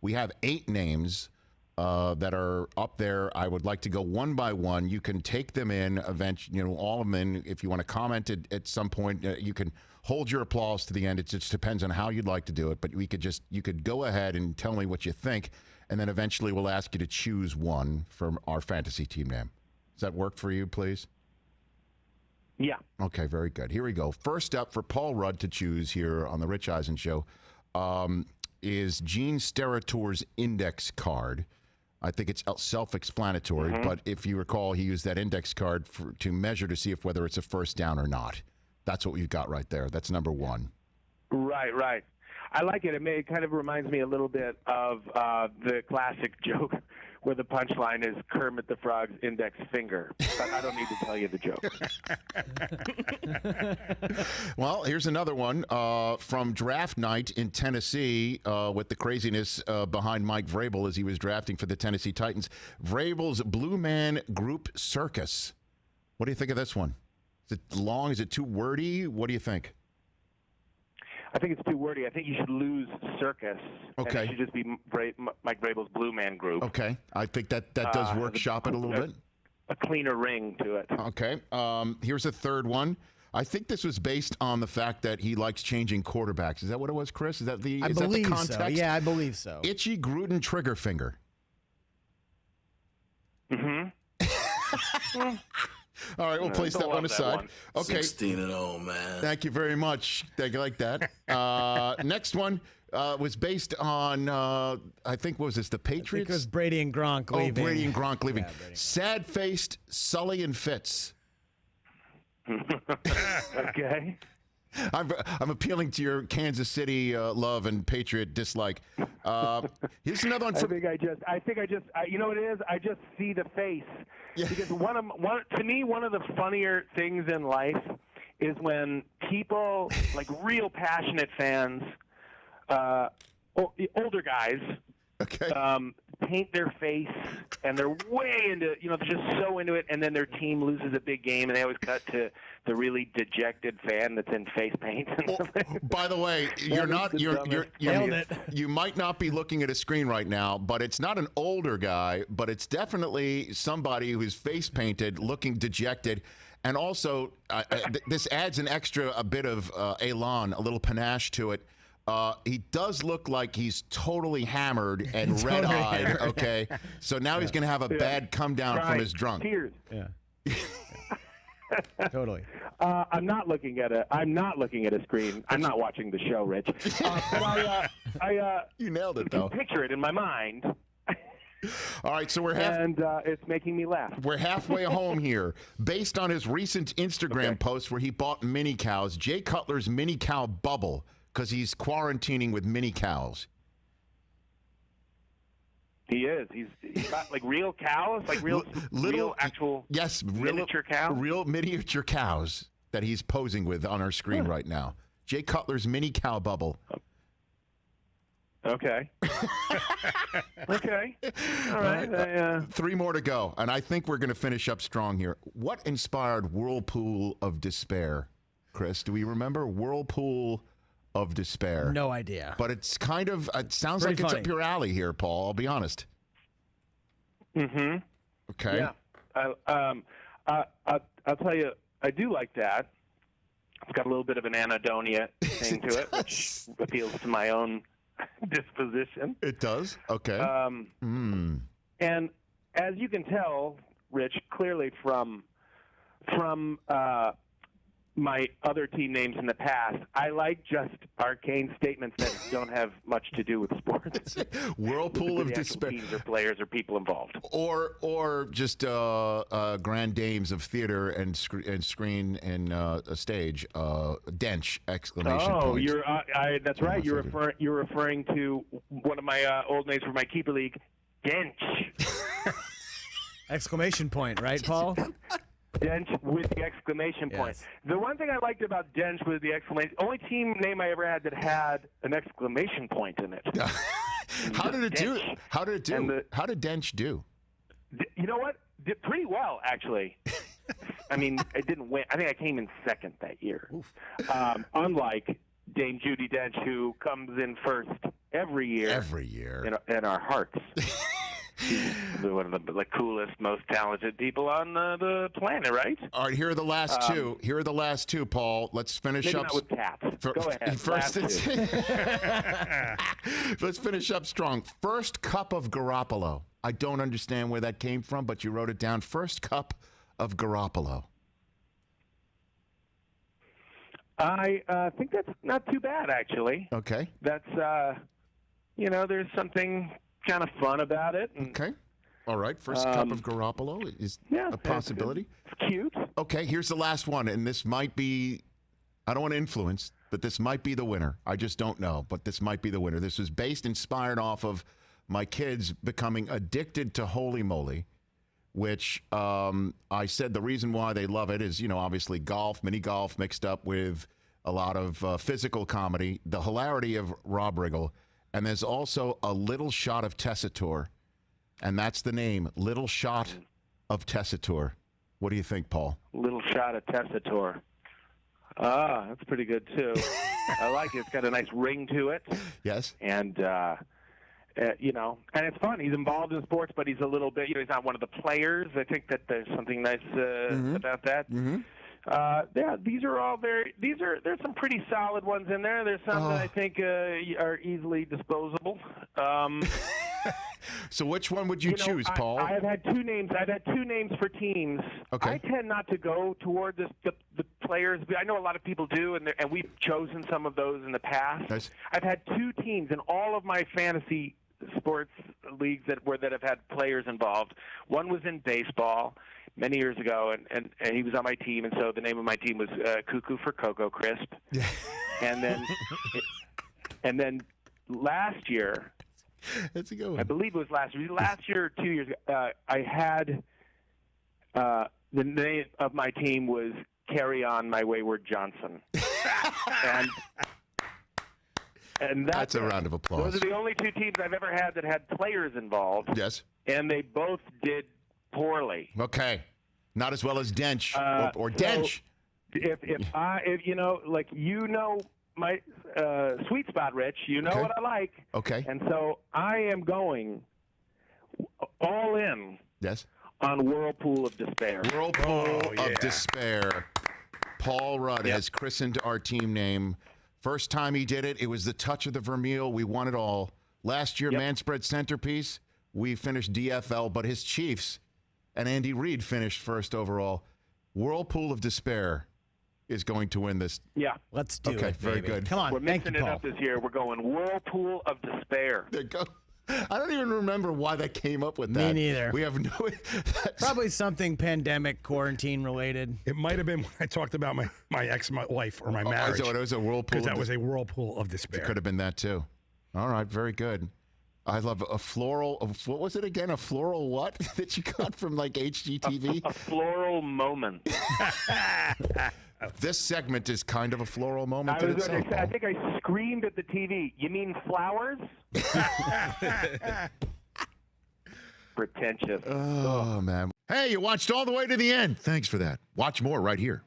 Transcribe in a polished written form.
We have 8 names that are up there. I would like to go one by one. You can take them in, eventually, all of them in. If you want to comment at some point, you can hold your applause to the end. It just depends on how you'd like to do it. But you could go ahead and tell me what you think, and then eventually we'll ask you to choose one from our fantasy team name. Does that work for you, please? Yeah. Okay, very good. Here we go. First up for Paul Rudd to choose here on the Rich Eisen Show is Gene Sterator's index card. I think it's self-explanatory, but if you recall, he used that index card to measure to see if whether it's a first down or not. That's what we've got right there. That's number 1. Right. I like it. It kind of reminds me a little bit of the classic joke where the punchline is Kermit the Frog's index finger. But I don't need to tell you the joke. Well, here's another one from draft night in Tennessee with the craziness behind Mike Vrabel as he was drafting for the Tennessee Titans. Vrabel's Blue Man Group Circus. What do you think of this one? Is it long? Is it too wordy? What do you think? I think it's too wordy. I think you should lose circus. Okay. And it should just be Mike Vrabel's Blue Man Group. Okay. I think that does workshop it a little bit. A cleaner ring to it. Okay. Here's a third one. I think this was based on the fact that he likes changing quarterbacks. Is that what it was, Chris? Is that the context? So. Yeah, I believe so. Itchy Gruden trigger finger. Mm-hmm. All right, we'll place that one aside. Okay. 16-0, man. Thank you very much. Thank you like that. Next one was based on, I think, what was this, the Patriots? I think it was Brady and Gronk leaving. Oh, Brady and Gronk leaving. Yeah, sad-faced Sully and Fitz. Okay. I'm appealing to your Kansas City love and Patriot dislike. Here's another one. I think I just, you know what it is? I just see the face. Yeah. Because to me, one of the funnier things in life is when people, like real passionate fans, older guys, paint their face, and they're way into, they're just so into it, and then their team loses a big game, and they always cut to the really dejected fan that's in face paint. By the way, you might not be looking at a screen right now, but it's not an older guy, but it's definitely somebody who's face painted, looking dejected, and also this adds a bit of elan, a little panache to it. He does look like he's totally hammered and red-eyed, okay? So now he's going to have a bad come down from his drunk. Tears. Yeah. Totally. I'm not looking at a screen. I'm not watching the show, Rich. But you nailed it, though. I can picture it in my mind. All right, so it's making me laugh. We're halfway home here. Based on his recent Instagram post where he bought mini cows, Jay Cutler's mini cow bubble, because he's quarantining with mini cows. He is. He's got like real cows, like real actual miniature cows. Real miniature cows that he's posing with on our screen right now. Jay Cutler's mini cow bubble. Okay. Okay. All right. 3 more to go, and I think we're going to finish up strong here. What inspired Whirlpool of Despair, Chris? Do we remember Whirlpool of Despair? No idea. But it sounds like it's up your alley here, Paul. I'll be honest. Mm-hmm. Okay. Yeah. I'll tell you, I do like that. It's got a little bit of an anhedonia thing to it, which appeals to my own disposition. It does? Okay. And as you can tell, Rich, clearly from my other team names in the past, I like just arcane statements that don't have much to do with sports. Whirlpool of Despair. Teams or players or people involved. Or just grand dames of theater and screen and a stage. Dench! Exclamation point. Oh, that's right. You're referring to one of my old names for my keeper league, Dench! Exclamation point, right, Paul? Dench with the exclamation point. Yes. The one thing I liked about Dench was the exclamation. Only team name I ever had that had an exclamation point in it. How did it do? How did it do? How did Dench do? You know what? Did pretty well, actually. I mean, I didn't win. I think I came in second that year. Unlike Dame Judi Dench, who comes in first every year. Every year. In our hearts. He's one of the coolest, most talented people on the planet, right? All right, here are the last two. Here are the last two, Paul. Let's finish Maybe up. not with cats. Go ahead. First, last two. let's finish up strong. First cup of Garoppolo. I don't understand where that came from, but you wrote it down. First cup of Garoppolo. I think that's not too bad, actually. Okay. That's, there's something kind of fun about it. And, Okay. All right. First cup of Garoppolo is a possibility. It's cute. Okay. Here's the last one, and this might be, I don't want to influence, but this might be the winner. I just don't know, but this might be the winner. This was inspired off of my kids becoming addicted to Holy Moly, which I said the reason why they love it is, obviously golf, mini golf mixed up with a lot of physical comedy, the hilarity of Rob Riggle, and there's also a little shot of Tessitore, and that's the name, Little Shot of Tessitore. What do you think, Paul? Little Shot of Tessitore. That's pretty good, too. I like it. It's got a nice ring to it. Yes. And, and it's fun. He's involved in sports, but he's a little bit, he's not one of the players. I think that there's something nice about that. Mm-hmm. These are all there's some pretty solid ones in there. There's some that I think are easily disposable. So which one would you choose, Paul? I've had two names. I've had two names for teams. Okay. I tend not to go toward the players. I know a lot of people do, and we've chosen some of those in the past. Nice. I've had two teams in all of my fantasy sports leagues that have had players involved. One was in baseball many years ago, and he was on my team, and so the name of my team was Cuckoo for Cocoa Crisp. and then last year, that's a good one. I believe it was last year. Last year or 2 years ago, I had the name of my team was Carry On My Wayward Johnson. and that's a round of applause. Those are the only two teams I've ever had that had players involved. Yes. And they both did poorly. Okay. Not as well as Dench or Dench. If my sweet spot, Rich, what I like. Okay. And so I am going all in. Yes. On Whirlpool of Despair. Whirlpool of Despair. Paul Rudd has christened our team name. First time he did it, it was the touch of the Vermeil. We won it all. Last year, Man Spread Centerpiece, we finished DFL, but his Chiefs and Andy Reid finished first overall. Whirlpool of Despair is going to win this. Yeah. Let's do it, Okay, very good. Come on, we're mixing it up this year. We're going Whirlpool of Despair. There you go. I don't even remember why that came up with that. Me neither. We have no... Probably something pandemic, quarantine related. It might have been when I talked about my ex-wife or my marriage. So it was a whirlpool. Because that was a whirlpool of despair. It could have been that too. All right, very good. I love a floral. What was it again? A floral what that you got from like HGTV? A floral moment. This segment is kind of a floral moment in itself. I think I screamed at the TV. You mean flowers? Pretentious. Oh, man. Hey, you watched all the way to the end. Thanks for that. Watch more right here.